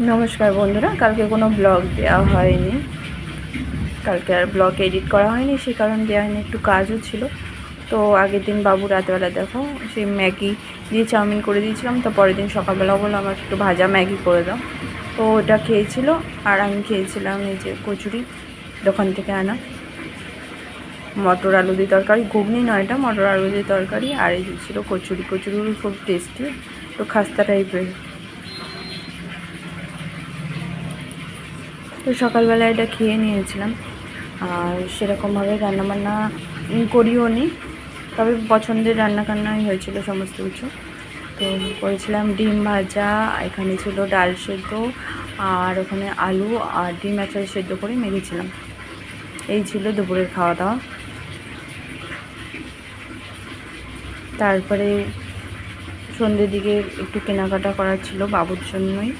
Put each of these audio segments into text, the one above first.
নমস্কার বন্ধুরা, কালকে কোনো ব্লগ দেওয়া হয়নি। কালকে আর ব্লগ এডিট করা হয়নি, সে কারণে দেওয়া হয়নি, একটু কাজও ছিল। তো আগের দিন বাবু রাতবেলা দেখো সেই ম্যাগি দিয়ে চাউমিন করে দিয়েছিলাম, তো পরের দিন সকালবেলা বললো আমার একটু ভাজা ম্যাগি করে দাও, তো ওটা খেয়েছিল। আর আমি খেয়েছিলাম এই যে কচুরি, দোকান থেকে আনা মটর আলু দিয়ে তরকারি, ঘুগনি নয় এটা, মটর আলু দিয়ে তরকারি। আর এই ছিল কচুরি, কচুরিগুলো খুব টেস্টি, একটু খাস্তা টাইপের। তো সকালবেলা এটা খেয়ে নিয়েছিলাম, আর সেরকমভাবে রান্নাবান্না করিও নি, তবে পছন্দের রান্নাবান্নাই হয়েছিল সমস্ত কিছু। তো করেছিলাম ডিম ভাজা, এখানে ছিল ডাল সেদ্ধ, আর ওখানে আলু আর ডিম একসাথে সেদ্ধ করে মেখেছিলাম। এই ছিল দুপুরের খাওয়া দাওয়া। তারপরে সন্ধ্যের দিকে একটু কেনাকাটা করার ছিল বাবুর জন্যই,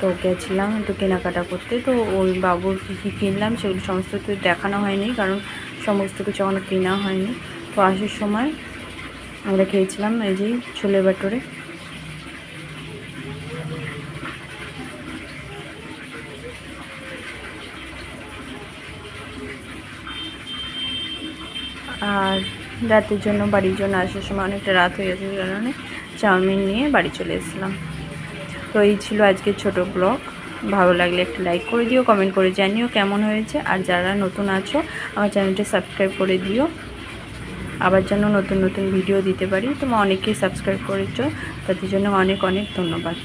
তো গেছিলাম একটু কেনাকাটা করতে। তো ওই বাবুর কী কী কিনলাম সেগুলো সমস্ত কিছু দেখানো হয়নি, কারণ সমস্ত কিছু এখনও কেনা হয়নি। তো আসার সময় আমরা খেয়েছিলাম এই যে ছোলে বাটোরে। আর রাতের জন্য, বাড়ির জন্য আসার সময় অনেকটা রাত হয়ে গেছে, কারণে চাউমিন নিয়ে বাড়ি চলে এসেছিলাম। তো এই ছিল আজকের ছোটো ব্লগ। ভালো লাগলে একটা লাইক করে দিও, কমেন্ট করে জানিও কেমন হয়েছে। আর যারা নতুন আছো আমার চ্যানেলটি সাবস্ক্রাইব করে দিও, আবার যেন নতুন নতুন ভিডিও দিতে পারি। তোমরা অনেকেই সাবস্ক্রাইব করেছো, তাদের জন্য অনেক অনেক ধন্যবাদ।